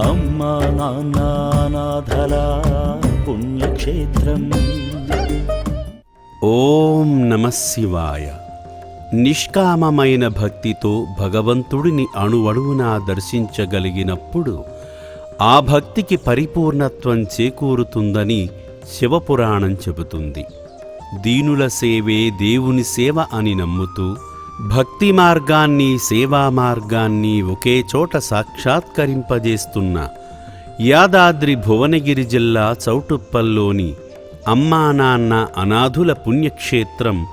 అమ్మా నాన్న అనాథల పుణ్యక్షేత్రం. ఓం నమః శివాయ. నిష్కామమైన భక్తితో భగవంతుడిని అణువణువునా దర్శించగలిగినప్పుడు ఆ భక్తికి పరిపూర్ణత్వం చేకూరుతుందని శివపురాణం చెబుతుంది. దీనుల సేవే దేవుని సేవ అని నమ్ముతూ భక్తి మార్గాన్ని, సేవా మార్గాన్ని ఒకే చోట సాక్షాత్కరింపజేస్తున్న యాదాద్రి భువనగిరి జిల్లా చౌటుప్పల్లోని అమ్మా నాన్న అనాథుల పుణ్యక్షేత్రం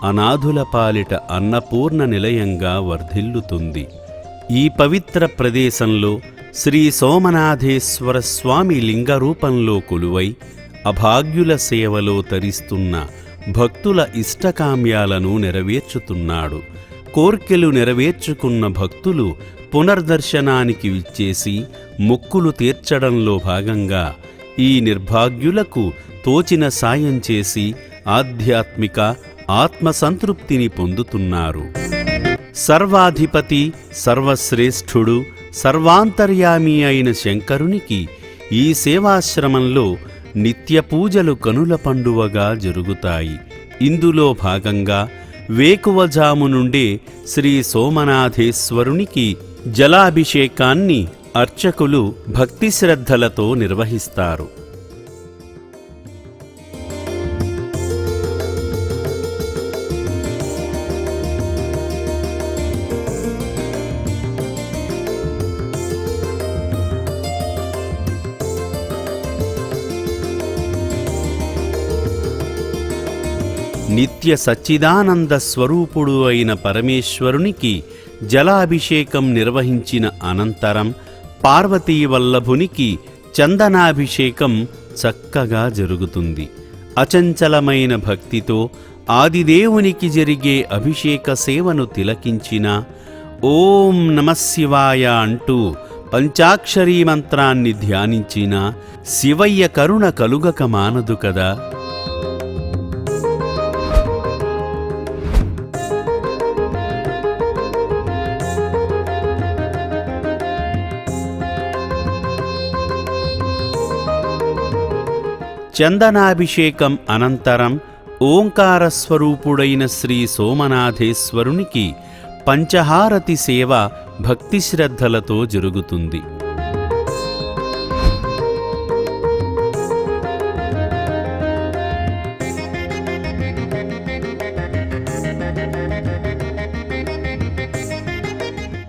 అనాథుల పాలిట అన్నపూర్ణ నిలయంగా వర్ధిల్లుతుంది. ఈ పవిత్ర ప్రదేశంలో శ్రీ సోమనాథేశ్వర స్వామి లింగరూపంలో కొలువై అభాగ్యుల సేవలో తరిస్తున్న భక్తుల ఇష్టకామ్యాలను నెరవేర్చుతున్నాడు. కోర్కెలు నెరవేర్చుకున్న భక్తులు పునర్దర్శనానికి విచ్చేసి మొక్కులు తీర్చడంలో భాగంగా ఈ నిర్భాగ్యులకు తోచిన సాయం చేసి ఆధ్యాత్మిక ఆత్మసంతృప్తిని పొందుతున్నారు. సర్వాధిపతి, సర్వశ్రేష్ఠుడు, సర్వాంతర్యామి అయిన శంకరునికి ఈ సేవాశ్రమంలో నిత్య పూజలు కనుల పండువగా జరుగుతాయి. ఇందులో భాగంగా వేకువజాము నుండే శ్రీ సోమనాథేశ్వరునికి జలాభిషేకాన్ని అర్చకులు భక్తి శ్రద్ధలతో నిర్వహిస్తారు. నిత్య సచ్చిదానంద స్వరూపుడు అయిన పరమేశ్వరునికి జలాభిషేకం నిర్వహించిన అనంతరం పార్వతీవల్లభునికి చందనాభిషేకం చక్కగా జరుగుతుంది. అచంచలమైన భక్తితో ఆదిదేవునికి జరిగే అభిషేక సేవను తిలకించిన ఓం నమఃశివాయ అంటూ పంచాక్షరీ మంత్రాన్ని ధ్యానించిన శివయ్య కరుణ కలుగక మానదు కదా. చందనాభిషేకం అనంతరం ఓంకారస్వరూపుడైన శ్రీ సోమనాథేశ్వరునికి పంచహారతి సేవ భక్తి శ్రద్ధలతో జరుగుతుంది.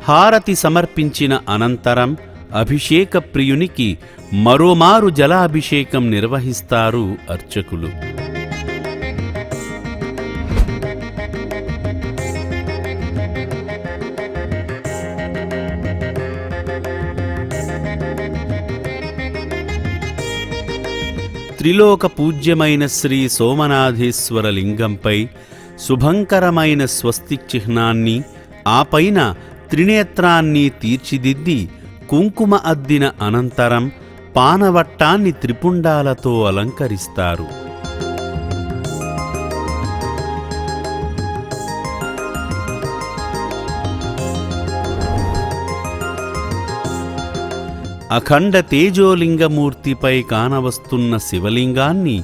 హారతి సమర్పించిన అనంతరం అభిషేక ప్రియునికి మరోమారు జలాభిషేకం నిర్వహిస్తారు అర్చకులు. త్రిలోక పూజ్యమైన శ్రీ సోమనాథేశ్వర లింగంపై శుభంకరమైన స్వస్తి చిహ్నాన్ని, ఆపైన త్రినేత్రాన్ని తీర్చిదిద్ది కుంకుమ అద్దిన అనంతరం పానవట్టాన్ని త్రిపుండాలతో అలంకరిస్తారు. అఖండ తేజోలింగమూర్తిపై కానవస్తున్న శివలింగాన్ని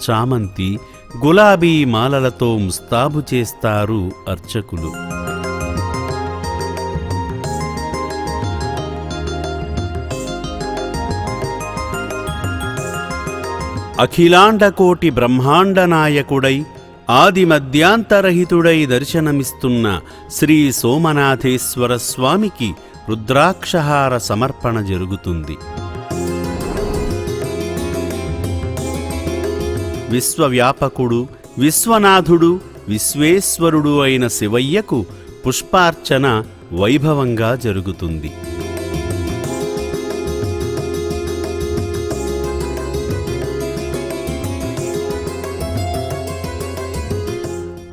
చామంతి, గులాబీ మాలలతో ముస్తాబు చేస్తారు అర్చకులు. అఖిలాండకోటి బ్రహ్మాండ నాయకుడై ఆదిమధ్యాంతరహితుడై దర్శనమిస్తున్న శ్రీ సోమనాథేశ్వర స్వామికి రుద్రాక్షహార సమర్పణ జరుగుతుంది. విశ్వవ్యాపకుడు, విశ్వనాథుడు, విశ్వేశ్వరుడు అయిన శివయ్యకు పుష్పార్చన వైభవంగా జరుగుతుంది.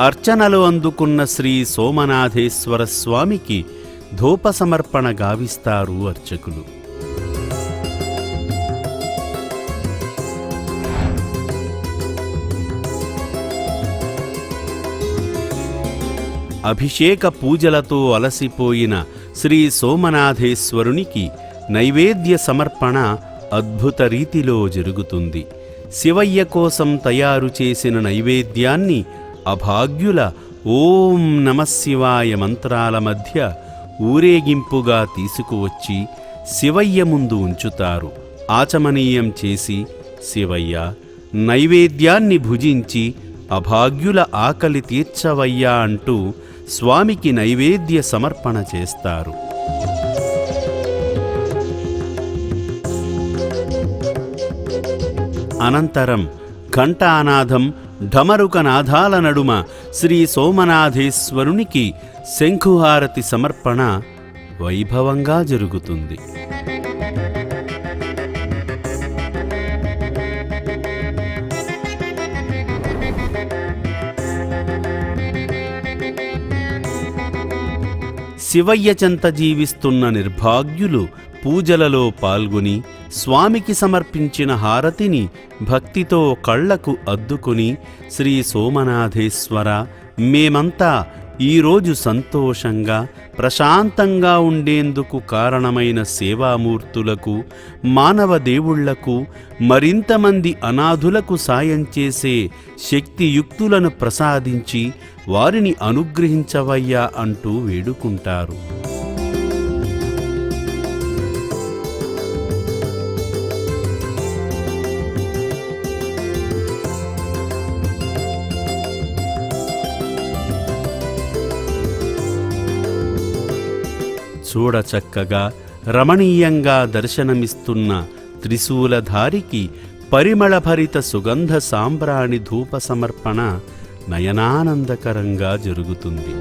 అర్చనలు అందుకున్న శ్రీ సోమనాథేశ్వర స్వామికి ధూప సమర్పణ గావిస్తారు అర్చకులు. అభిషేక పూజలతో అలసిపోయిన శ్రీ సోమనాథేశ్వరునికి నైవేద్య సమర్పణ అద్భుత రీతిలో జరుగుతుంది. శివయ్య కోసం తయారు చేసిన నైవేద్యాన్ని అభాగ్యుల ఓం నమఃశివాయ మంత్రాల మధ్య ఊరేగింపుగా తీసుకువచ్చి శివయ్య ముందు ఉంచుతారు. ఆచమనీయం చేసి, శివయ్య, నైవేద్యాన్ని భుజించి అభాగ్యుల ఆకలి తీర్చవయ్యా అంటూ స్వామికి నైవేద్య సమర్పణ చేస్తారు. అనంతరం ఘంటానాదం, ఢమరుకనాదాల నడుమ శ్రీ సోమనాథేశ్వరునికి శంఖుహారతి సమర్పణ వైభవంగా జరుగుతుంది. శివయ్య చెంత జీవిస్తున్న నిర్భాగ్యులు పూజలలో పాల్గొని స్వామికి సమర్పించిన హారతిని భక్తితో కళ్లకు అద్దుకుని, శ్రీ సోమనాథేశ్వర, మేమంతా ఈరోజు సంతోషంగా ప్రశాంతంగా ఉండేందుకు కారణమైన సేవామూర్తులకు, మానవ దేవుళ్లకు, మరింతమంది అనాథులకు సాయం చేసే శక్తియుక్తులను ప్రసాదించి వారిని అనుగ్రహించవయ్యా అంటూ వేడుకుంటారు. చూడచక్కగా రమణీయంగా దర్శనమిస్తున్న త్రిశూలధారికి పరిమళభరిత సుగంధ సాంబ్రాణి ధూప సమర్పణ నయనానందకరంగా జరుగుతుంది.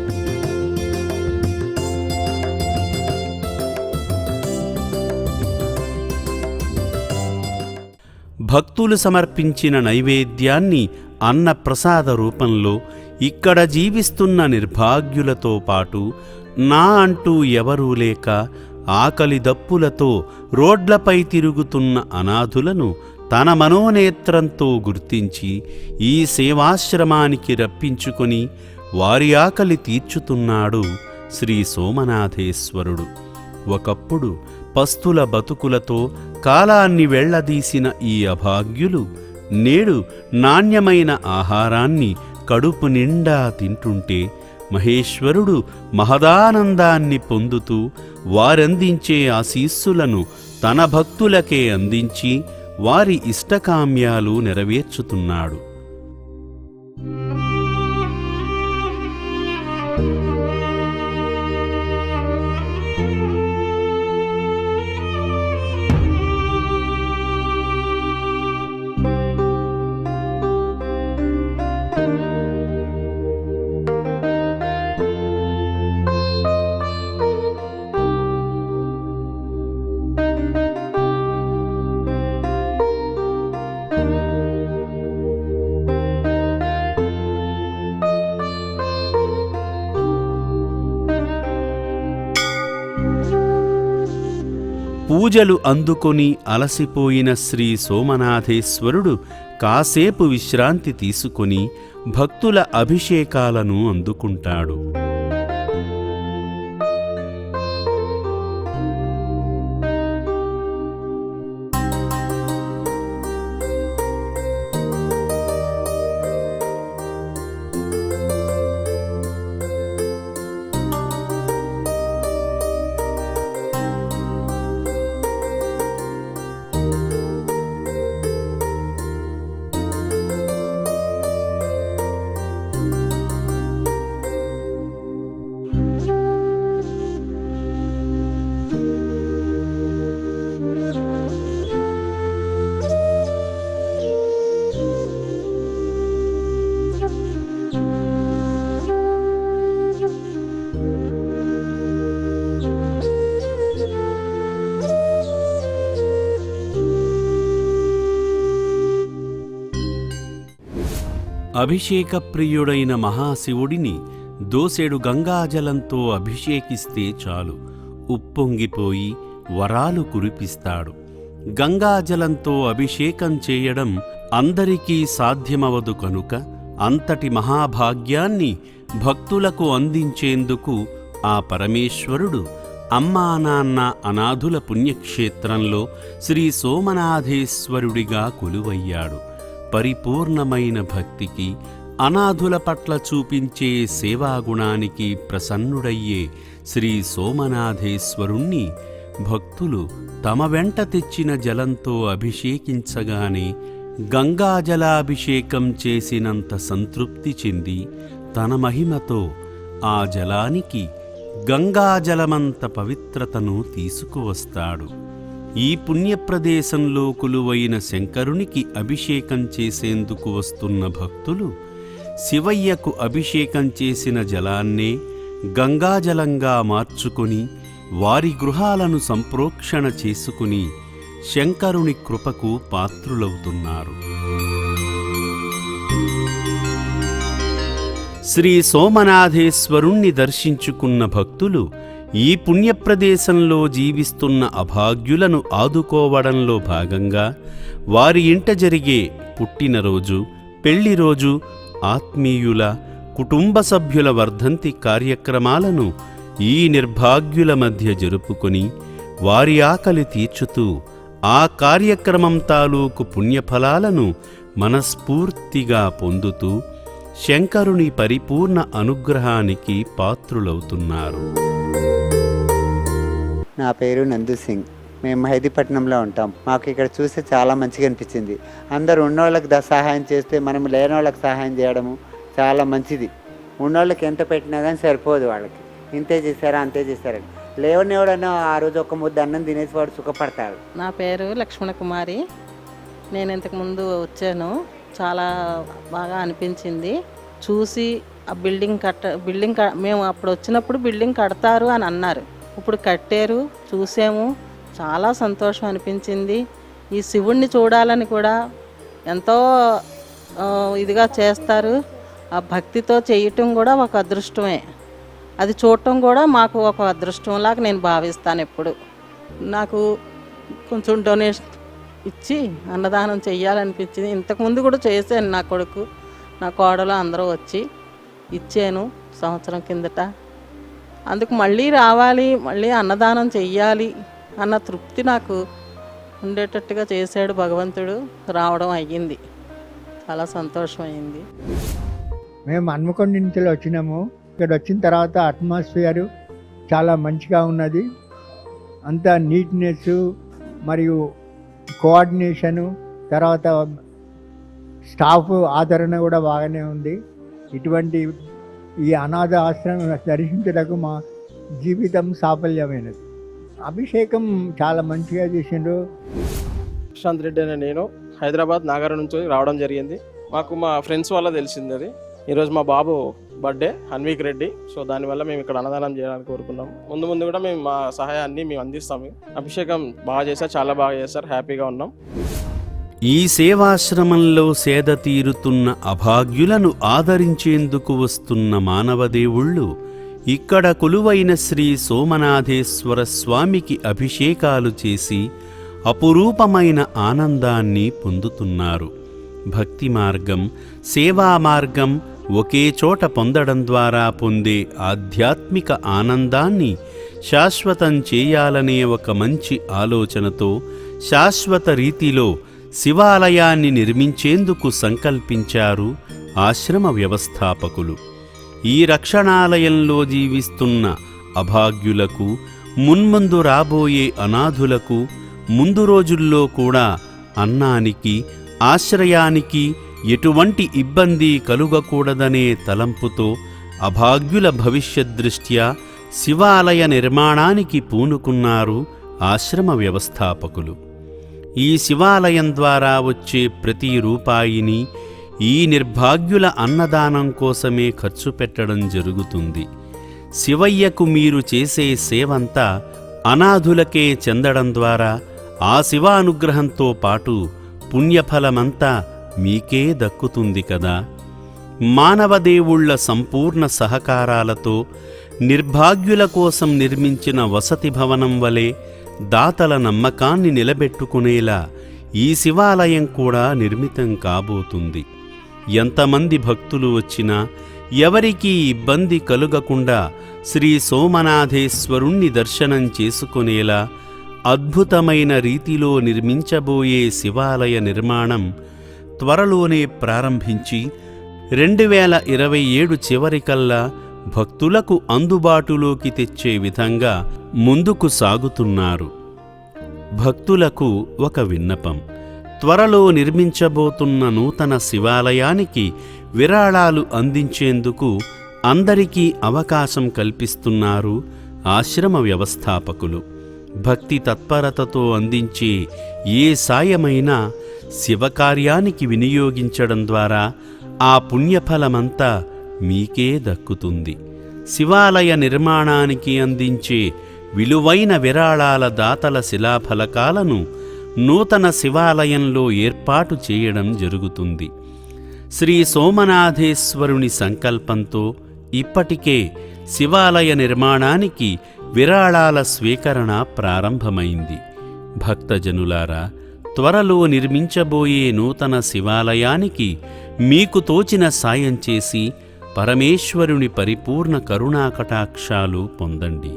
భక్తులు సమర్పించిన నైవేద్యాన్ని అన్నప్రసాద రూపంలో ఇక్కడ జీవిస్తున్న నిర్భాగ్యులతో పాటు నా అంటూ ఎవరూ లేక ఆకలి దప్పులతో రోడ్లపై తిరుగుతున్న అనాథులను తన మనోనేత్రంతో గుర్తించి ఈ సేవాశ్రమానికి రప్పించుకొని వారి ఆకలి తీర్చుతున్నాడు శ్రీ సోమనాథేశ్వరుడు. ఒకప్పుడు పస్తుల బతుకులతో కాలాన్ని వెళ్లదీసిన ఈ అభాగ్యులు నేడు నాణ్యమైన ఆహారాన్ని కడుపు నిండా తింటుంటే మహేశ్వరుడు మహదానందాన్ని పొందుతూ వారందించే ఆశీస్సులను తన భక్తులకే అందించి వారి ఇష్టకామ్యాలు నెరవేర్చుతున్నాడు. పూజలు అందుకొని అలసిపోయిన శ్రీ సోమనాథేశ్వరుడు కాసేపు విశ్రాంతి తీసుకొని భక్తుల అభిషేకాలను అందుకుంటాడు. అభిషేకప్రియుడైన మహాశివుడిని దోసెడు గంగాజలంతో అభిషేకిస్తే చాలు, ఉప్పొంగిపోయి వరాలు కురిపిస్తాడు. గంగాజలంతో అభిషేకం చేయడం అందరికీ సాధ్యమవదు కనుక అంతటి మహాభాగ్యాన్ని భక్తులకు అందించేందుకు ఆ పరమేశ్వరుడు అమ్మా నాన్న అనాథుల పుణ్యక్షేత్రంలో శ్రీ సోమనాథేశ్వరుడిగా కొలువయ్యాడు. పరిపూర్ణమైన భక్తికి, అనాథుల పట్ల చూపించే సేవాగుణానికి ప్రసన్నుడయ్యే శ్రీ సోమనాథేశ్వరుణ్ణి భక్తులు తమ వెంట తెచ్చిన జలంతో అభిషేకించగానే గంగాజలాభిషేకం చేసినంత సంతృప్తి చెంది తన మహిమతో ఆ జలానికి గంగాజలమంత పవిత్రతను తీసుకువస్తాడు. ఈ పుణ్యప్రదేశంలో కొలువైన శంకరునికి అభిషేకం చేసేందుకు వస్తున్న భక్తులు శివయ్యకు అభిషేకం చేసిన జలాన్నే గంగాజలంగా మార్చుకొని వారి గృహాలను సంప్రోక్షణ చేసుకుని శంకరుని కృపకు పాత్రులవుతున్నారు. శ్రీ సోమనాథేశ్వరుణ్ణి దర్శించుకున్న భక్తులు ఈ పుణ్యప్రదేశంలో జీవిస్తున్న అభాగ్యులను ఆదుకోవడంలో భాగంగా వారి ఇంట జరిగే పుట్టినరోజు, పెళ్లిరోజు, ఆత్మీయుల, కుటుంబ సభ్యుల వర్ధంతి కార్యక్రమాలను ఈ నిర్భాగ్యుల మధ్య జరుపుకొని వారి ఆకలి తీర్చుతూ ఆ కార్యక్రమం తాలూకు పుణ్యఫలాలను మనస్ఫూర్తిగా పొందుతూ శంకరుని పరిపూర్ణ అనుగ్రహానికి పాత్రులవుతున్నారు. నా పేరు నందు సింగ్. మేము మెహదీపట్నంలో ఉంటాం. మాకు ఇక్కడ చూస్తే చాలా మంచిగా అనిపించింది. అందరు ఉన్నోళ్ళకి సహాయం చేస్తే మనం లేనోళ్ళకి సహాయం చేయడము చాలా మంచిది. ఉన్నోళ్ళకి ఎంత పెట్టినా కానీ సరిపోదు. వాళ్ళకి ఇంతే చేశారా అంతే చేశారని లేవనివాడన్నా ఆ రోజు ఒక ముద్ద అన్నం తినేసి వాడు సుఖపడతాడు. నా పేరు లక్ష్మణ కుమారి. నేను ఇంతకుముందు వచ్చాను. చాలా బాగా అనిపించింది చూసి. ఆ బిల్డింగ్ మేము అప్పుడు వచ్చినప్పుడు బిల్డింగ్ కడతారు అని అన్నారు. ఇప్పుడు కట్టారు, చూసాము. చాలా సంతోషం అనిపించింది. ఈ శివుణ్ణి చూడాలని కూడా ఎంతో ఇదిగా చేస్తారు. ఆ భక్తితో చేయటం కూడా ఒక అదృష్టమే. అది చూడటం కూడా మాకు ఒక అదృష్టంలాగా నేను భావిస్తాను. ఎప్పుడు నాకు కొంచెం డొనేషన్ ఇచ్చి అన్నదానం చెయ్యాలనిపించింది. ఇంతకుముందు కూడా చేశాను. నా కొడుకు, నా కోడలు అందరూ వచ్చి ఇచ్చాను సంవత్సరం కిందట. అందుకు మళ్ళీ రావాలి, మళ్ళీ అన్నదానం చెయ్యాలి అన్న తృప్తి నాకు ఉండేటట్టుగా చేశాడు భగవంతుడు. రావడం అయ్యింది. చాలా సంతోషం అయింది. మేము హన్మకొండ నుంచి వచ్చినాము. ఇక్కడ వచ్చిన తర్వాత అట్మాస్ఫియరు చాలా మంచిగా ఉన్నది. అంతా నీట్నెస్ మరియు కోఆర్డినేషను, తర్వాత స్టాఫ్ ఆదరణ కూడా బాగానే ఉంది. ఇటువంటి ఈ అనాథ ఆశ్రమం దర్శించడానికి మా జీవితం సాఫల్యమైనది. అభిషేకం చాలా మంచిగా చేసిండ్రు. ప్రశాంత్ రెడ్డి అనే నేను హైదరాబాద్ నాగారం నుంచి రావడం జరిగింది. మాకు మా ఫ్రెండ్స్ వల్ల తెలిసింది అది. ఈరోజు మా బాబు బర్త్డే హన్వీక్ రెడ్డి. సో దానివల్ల మేము ఇక్కడ అన్నదానం చేయడానికి కోరుకున్నాం. ముందు కూడా మేము మా సహాయాన్ని మేము అందిస్తాము. అభిషేకం బాగా చేశారు, చాలా బాగా చేశారు. హ్యాపీగా ఉన్నాం. ఈ సేవాశ్రమంలో సేద తీరుతున్న అభాగ్యులను ఆదరించేందుకు వస్తున్న మానవదేవుళ్ళు ఇక్కడ కొలువైన శ్రీ సోమనాథేశ్వర స్వామికి అభిషేకాలు చేసి అపురూపమైన ఆనందాన్ని పొందుతున్నారు. భక్తి మార్గం, సేవా మార్గం ఒకే చోట పొందడం ద్వారా పొందే ఆధ్యాత్మిక ఆనందాన్ని శాశ్వతం చేయాలనే ఒక మంచి ఆలోచనతో శాశ్వత రీతిలో శివాలయాన్ని నిర్మించేందుకు సంకల్పించారు ఆశ్రమ వ్యవస్థాపకులు. ఈ రక్షణాలయంలో జీవిస్తున్న అభాగ్యులకు, మున్ముందు రాబోయే అనాథులకు ముందు రోజుల్లో కూడా అన్నానికి, ఆశ్రయానికి ఎటువంటి ఇబ్బంది కలుగకూడదనే తలంపుతో అభాగ్యుల భవిష్యద్దృష్ట్యా శివాలయ నిర్మాణానికి పూనుకున్నారు ఆశ్రమ వ్యవస్థాపకులు. ఈ శివాలయం ద్వారా వచ్చే ప్రతి రూపాయిని ఈ నిర్భాగ్యుల అన్నదానం కోసమే ఖర్చు పెట్టడం జరుగుతుంది. శివయ్యకు మీరు చేసే సేవంతా అనాథులకే చెందడం ద్వారా ఆ శివానుగ్రహంతో పాటు పుణ్యఫలమంతా మీకే దక్కుతుంది కదా. మానవదేవుళ్ల సంపూర్ణ సహకారాలతో నిర్భాగ్యుల కోసం నిర్మించిన వసతి భవనం వలె దాతల నమ్మకాన్ని నిలబెట్టుకునేలా ఈ శివాలయం కూడా నిర్మితం కాబోతుంది. ఎంతమంది భక్తులు వచ్చినా ఎవరికీ ఇబ్బంది కలుగకుండా శ్రీ సోమనాథేశ్వరుణ్ణి దర్శనం చేసుకునేలా అద్భుతమైన రీతిలో నిర్మించబోయే శివాలయ నిర్మాణం త్వరలోనే ప్రారంభించి 2027 చివరికల్లా భక్తులకు అందుబాటులోకి తెచ్చే విధంగా ముందుకు సాగుతున్నారు. భక్తులకు ఒక విన్నపం: త్వరలో నిర్మించబోతున్న నూతన శివాలయానికి విరాళాలు అందించేందుకు అందరికీ అవకాశం కల్పిస్తున్నారు ఆశ్రమ వ్యవస్థాపకులు. భక్తి తత్పరతతో అందించే ఏ సాయమైనా శివకార్యానికి వినియోగించడం ద్వారా ఆ పుణ్యఫలమంతా మీకే దక్కుతుంది. శివాలయ నిర్మాణానికి అందించే విలువైన విరాళాల దాతల శిలాఫలకాలను నూతన శివాలయంలో ఏర్పాటు చేయడం జరుగుతుంది. శ్రీ సోమనాథేశ్వరుని సంకల్పంతో ఇప్పటికే శివాలయ నిర్మాణానికి విరాళాల స్వీకరణ ప్రారంభమైంది. భక్తజనులారా, త్వరలో నిర్మించబోయే నూతన శివాలయానికి మీకు తోచిన సాయం చేసి పరమేశ్వరుని పరిపూర్ణ కరుణాకటాక్షాలు పొందండి.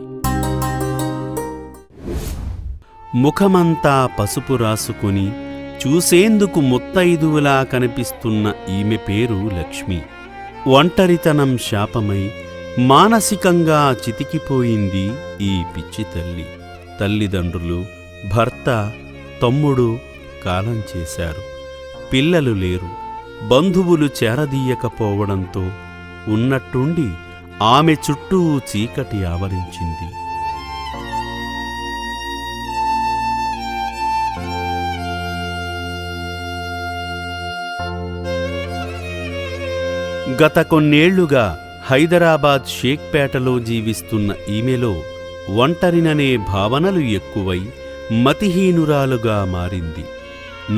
ముఖమంతా పసుపు రాసుకుని చూసేందుకు ముత్తైదువులా కనిపిస్తున్న ఈమె పేరు లక్ష్మి. ఒంటరితనం శాపమై మానసికంగా చితికిపోయింది ఈ పిచ్చి తల్లి. తల్లిదండ్రులు, భర్త, తమ్ముడు కాలం చేశారు. పిల్లలు లేరు. బంధువులు చేరదీయకపోవడంతో ఉన్నట్టుండి ఆమె చుట్టూ చీకటి ఆవరించింది. గత కొన్నేళ్లుగా హైదరాబాద్ షేక్పేటలో జీవిస్తున్న ఈమెలో ఒంటరిననే భావనలు ఎక్కువై మతిహీనురాలుగా మారింది.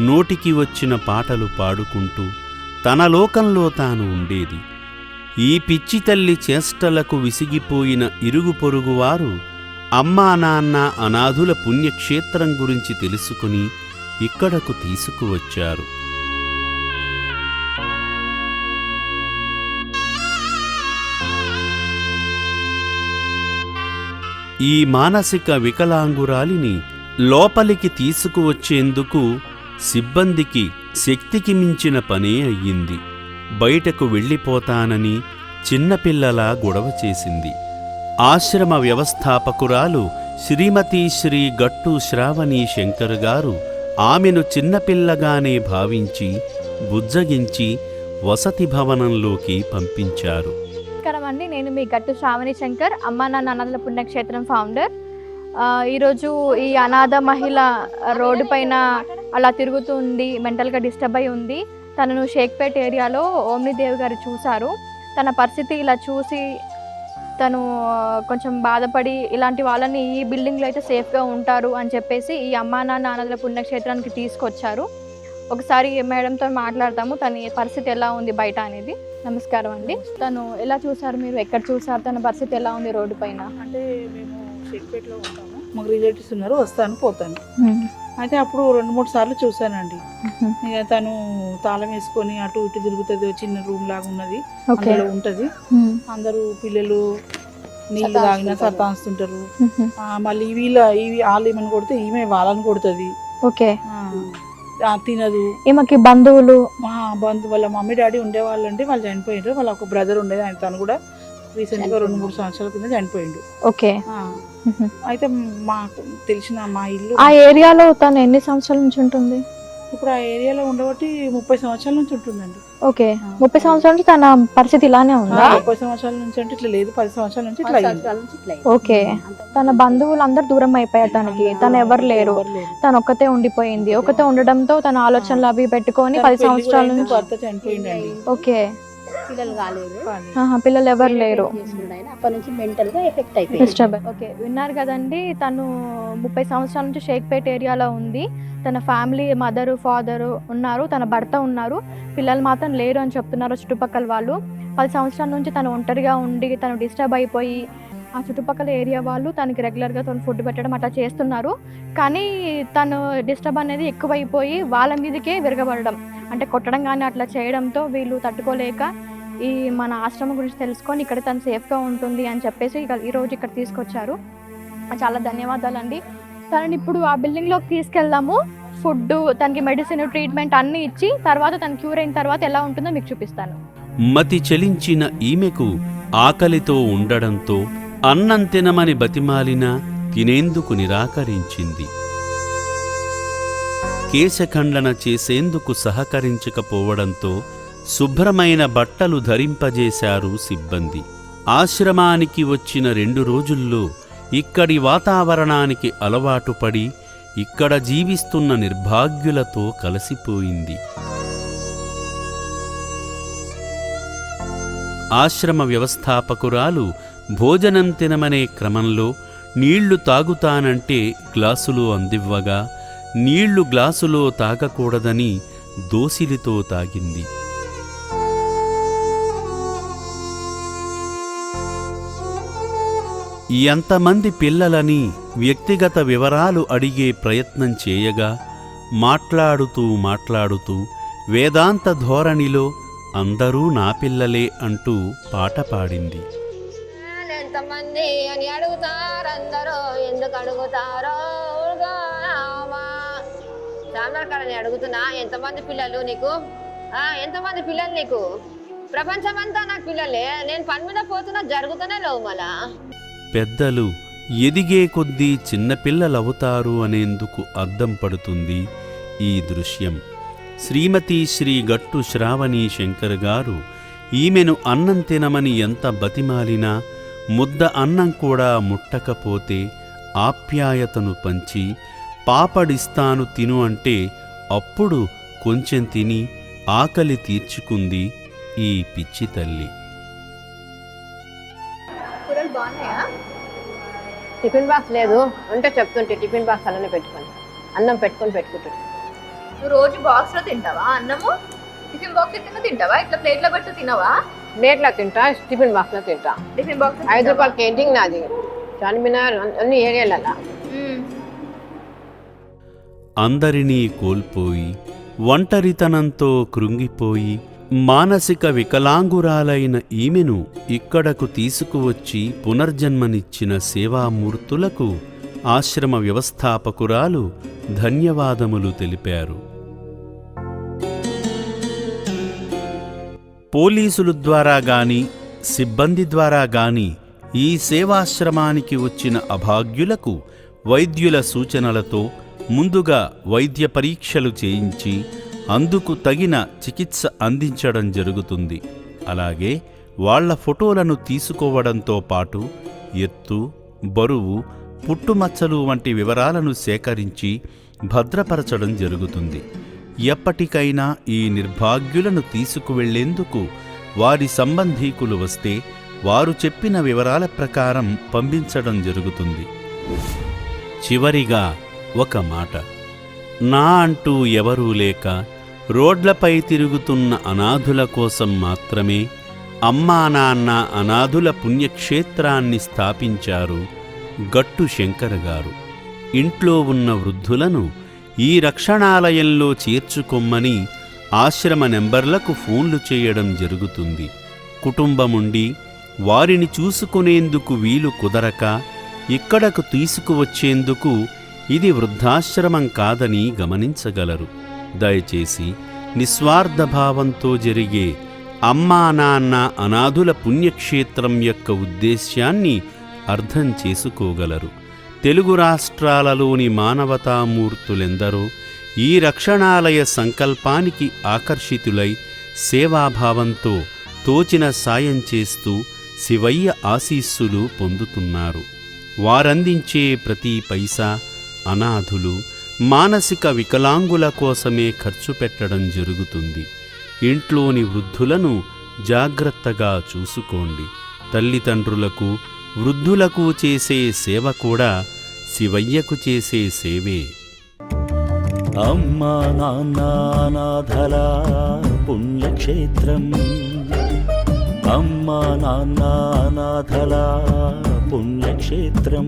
నోటికి వచ్చిన పాటలు పాడుకుంటూ తన లోకంలో తాను ఉండేది. ఈ పిచ్చి తల్లి చేష్టలకు విసిగిపోయిన ఇరుగు పొరుగువారు అమ్మా నాన్న అనాథుల పుణ్యక్షేత్రం గురించి తెలుసుకుని ఇక్కడకు తీసుకువచ్చారు. ఈ మానసిక వికలాంగురాలిని లోపలికి తీసుకువచ్చేందుకు సిబ్బందికి శక్తికి మించిన పనే అయ్యింది. బయటకు వెళ్ళిపోతానని చిన్నపిల్లలా గొడవ చేసింది. ఆశ్రమ వ్యవస్థాపకురాలు శ్రీమతి శ్రీ గట్టు శ్రావణి శంకర్ గారు ఆమెను చిన్నపిల్లగానే భావించి బుజ్జగించి వసతి భవనంలోకి పంపించారు. నమస్కారం అండి, నేను మీ గట్టు శ్రావణి శంకర్, అమ్మా నాన్న అనాథల పుణ్యక్షేత్రం ఫౌండర్. ఈరోజు ఈ అనాథ మహిళ రోడ్డు పైన అలా తిరుగుతుంది, మెంటల్గా డిస్టర్బ్ అయి ఉంది. తనను షేక్పేట్ ఏరియాలో ఓమ్నిదేవి గారు చూశారు. తన పరిస్థితి ఇలా చూసి తను కొంచెం బాధపడి ఇలాంటి వాళ్ళని ఈ బిల్డింగ్లో అయితే సేఫ్గా ఉంటారు అని చెప్పేసి ఈ అమ్మా నాన్న అనాథల పుణ్యక్షేత్రానికి తీసుకొచ్చారు. ఒకసారి మేడంతో మాట్లాడతాము, తన పరిస్థితి ఎలా ఉంది బయట అనేది. నమస్కారం అండి, తను ఎలా చూసారు, మీరు ఎక్కడ చూసారు, తన పరిస్థితి ఎలా ఉంది రోడ్డు పైన? అంటే మేము షేక్పేట్లో ఉంటాము, మాకు రిలేటివ్స్ ఉన్నారు, వస్తాను పోతాను. అయితే అప్పుడు 2-3 సార్లు చూసానండి. ఇక తను తాళం వేసుకొని అటు ఇటు తిరుగుతుంది, చిన్న రూమ్ లాగా ఉన్నది, అందులో ఉంటది. అందరూ పిల్లలు నీళ్ళు తాగినా సతాస్తుంటారు. మళ్ళీ వాళ్ళు ఏమని కొడితే ఈమె వాళ్ళని కొడుతుంది. ఓకే, తినదు. ఈమెకి బంధువులు వాళ్ళ మమ్మీ డాడీ ఉండేవాళ్ళు అంటే వాళ్ళు చనిపోయారు. వాళ్ళ ఒక బ్రదర్ ఉండేది, ఆయన తను కూడా రీసెంట్గా 2-3 సంవత్సరాల కింద చనిపోయిండు. ఓకే, అయితే మాకు తెలిసిన మా ఇల్లు ఆ ఏరియాలో తను ఎన్ని సంవత్సరాల నుంచి ఉంటుంది? ఇప్పుడు ఆ ఏరియాలో ఉండబట్టి 30 సంవత్సరాల నుంచి ఉంటుందండి. ఓకే, 30 సంవత్సరాల నుంచి తన పరిస్థితి ఇలానే ఉందా? 30 సంవత్సరాల నుంచి అంటే ఇట్లా లేదు, 10 సంవత్సరాల నుంచి ఇట్లా అయింది. ఓకే, తన బంధువులు అందరు దూరం అయిపోయారు తనకి, తను ఎవరు లేరు, తను ఒక్కతే ఉండిపోయింది. ఒక్కతే ఉండడంతో తన ఆలోచనలు అవి పెట్టుకొని 10 సంవత్సరాల నుంచి భర్త చనిపోయిందండి. ఓకే, పిల్లలు కాలేదు, పిల్లలు ఎవరు లేరు, అప్పటి నుంచి మెంటల్ గా ఎఫెక్ట్ అయిపోయింది. ఓకే, విన్నారు కదండి, తను 30 సంవత్సరాల నుంచి షేక్పేట్ ఏరియాలో ఉంది. తన ఫ్యామిలీ మదరు ఫాదరు ఉన్నారు, తన భర్త ఉన్నారు, పిల్లలు మాత్రం లేరు అని చెప్తున్నారు చుట్టుపక్కల వాళ్ళు. 10 సంవత్సరాల నుంచి తను ఒంటరిగా ఉండి తను డిస్టర్బ్ అయిపోయి ఆ చుట్టుపక్కల ఏరియా వాళ్ళు తనకి రెగ్యులర్గా తను ఫుడ్ పెట్టడం అట్లా చేస్తున్నారు. కానీ తను డిస్టర్బ్ అనేది ఎక్కువైపోయి వాళ్ళ మీదకే విరగబడడం, అంటే కొట్టడం కానీ అట్లా చేయడంతో వీళ్ళు తట్టుకోలేక ఈ మన ఆశ్రమం గురించి తెలుసుకొని ఇక్కడ తను సేఫ్గా ఉంటుంది అని చెప్పేసి ఈరోజు ఇక్కడ తీసుకొచ్చారు. చాలా ధన్యవాదాలండి. తనని ఇప్పుడు ఆ బిల్డింగ్లోకి తీసుకెళ్దాము. ఫుడ్, తనకి మెడిసిన్, ట్రీట్మెంట్ అన్నీ ఇచ్చి తర్వాత తను క్యూర్ అయిన తర్వాత ఎలా ఉంటుందో మీకు చూపిస్తాను. మతి చెలించిన ఈమెకు ఆకలితో ఉండడంతో అన్నం తినమని బతిమాలినా తినేందుకు నిరాకరించింది. కేశఖండన చేసేందుకు సహకరించకపోవడంతో శుభ్రమైన బట్టలు ధరింపజేశారు సిబ్బంది. ఆశ్రమానికి వచ్చిన 2 రోజుల్లో ఇక్కడి వాతావరణానికి అలవాటు పడి ఇక్కడ జీవిస్తున్న నిర్భాగ్యులతో కలిసిపోయింది. ఆశ్రమ వ్యవస్థాపకురాలు భోజనం తినమనే క్రమంలో నీళ్లు తాగుతానంటే గ్లాసులో అందివ్వగా నీళ్లు గ్లాసులో తాగకూడదని దోసిలితో తాగింది. ఎంతమంది పిల్లలని వ్యక్తిగత వివరాలు అడిగే ప్రయత్నం చేయగా మాట్లాడుతూ వేదాంత ధోరణిలో అందరూ నా పిల్లలే అంటూ పాట పాడింది. ఎంతమంది అని అడుగుతారందరూ, ఎందుకు అడుగుతారో చామర్కాడని అడుగుతున్నా. ఎంతమంది పిల్లలు నీకు? ఎంతమంది పిల్లలు నీకు? ప్రపంచమంతా నాకు పిల్లలే. నేను పని మీద పోతున్నా, జరుగుతూనే లేవు. మళ్ళా పెద్దలు ఎదిగే కొద్దీ చిన్నపిల్లలవుతారు అనేందుకు అద్దం పడుతుంది ఈ దృశ్యం. శ్రీమతి శ్రీ గట్టు శ్రావణీ శంకర్ గారు ఈమెను అన్నం తినమని ఎంత బతిమాలినా ముద్ద అన్నం కూడా ముట్టకపోతే ఆప్యాయతను పంచి పాపడిస్తాను తిను అంటే అప్పుడు కొంచెం తిని ఆకలి తీర్చుకుంది ఈ పిచ్చి తల్లి. టిఫిన్ బాక్స్ లేదు అంటే చెప్తుంటే టిఫిన్ బాక్స్ అలానే పెట్టుకొని అన్నం పెట్టుకుంటుంటే. నువ్వు రోజు బాక్స్లో తింటావా అన్నము? టిఫిన్ బాక్స్ తింటావా? ఇట్లా ప్లేట్లో పెట్టి తినవా? ప్లేట్లో తింటా, టిఫిన్ బాక్స్లో తింటా. టిఫిన్ బాక్స్ 5 రూపాయల కేంటీన్ నాది. చార్మినార్ అన్ని ఏరియాలలా. అందరినీ కోల్పోయి ఒంటరితనంతో కృంగిపోయి మానసిక వికలాంగురాలైన ఈమెను ఇక్కడకు తీసుకువచ్చి పునర్జన్మనిచ్చిన సేవామూర్తులకు ఆశ్రమ వ్యవస్థాపకురాలు ధన్యవాదములు తెలిపారు. పోలీసుల ద్వారా గాని సిబ్బంది ద్వారా గాని ఈ సేవాశ్రమానికి వచ్చిన అభాగ్యులకు వైద్యుల సూచనలతో ముందుగా వైద్య పరీక్షలు చేయించి అందుకు తగిన చికిత్స అందించడం జరుగుతుంది. అలాగే వాళ్ల ఫోటోలను తీసుకోవడంతో పాటు ఎత్తు, బరువు, పుట్టుమచ్చలు వంటి వివరాలను సేకరించి భద్రపరచడం జరుగుతుంది. ఎప్పటికైనా ఈ నిర్భాగ్యులను తీసుకువెళ్లేందుకు వారి సంబంధీకులు వస్తే వారు చెప్పిన వివరాల ప్రకారం పంపించడం జరుగుతుంది. చివరిగా ఒక మాట. నా అంటూ ఎవరూ లేక రోడ్లపై తిరుగుతున్న అనాథుల కోసం మాత్రమే అమ్మా నాన్న అనాథుల పుణ్యక్షేత్రాన్ని స్థాపించారు గట్టు శంకర్ గారు. ఇంట్లో ఉన్న వృద్ధులను ఈ రక్షణాలయంలో చేర్చుకొమ్మని ఆశ్రమ నెంబర్లకు ఫోన్లు చేయడం జరుగుతుంది. కుటుంబముండి వారిని చూసుకునేందుకు వీలు కుదరక ఇక్కడకు తీసుకువచ్చేందుకు ఇది వృద్ధాశ్రమం కాదని గమనించగలరు. దయచేసి నిస్వార్థభావంతో జరిగే అమ్మా నాన్న అనాథుల పుణ్యక్షేత్రం యొక్క ఉద్దేశ్యాన్ని అర్థం చేసుకోగలరు. తెలుగు రాష్ట్రాలలోని మానవతామూర్తులెందరో ఈ రక్షణాలయ సంకల్పానికి ఆకర్షితులై సేవాభావంతో తోచిన సాయం చేస్తూ శివయ్య ఆశీస్సులు పొందుతున్నారు. వారందించే ప్రతి పైసా అనాథులు, మానసిక వికలాంగుల కోసమే ఖర్చు పెట్టడం జరుగుతుంది. ఇంట్లోని వృద్ధులను జాగ్రత్తగా చూసుకోండి. తల్లిదండ్రులకు, వృద్ధులకు చేసే సేవ కూడా శివయ్యకు చేసే సేవే. అమ్మా నాన్న అనాథల పుణ్యక్షేత్రం, అమ్మా నాన్న అనాథల పుణ్యక్షేత్రం.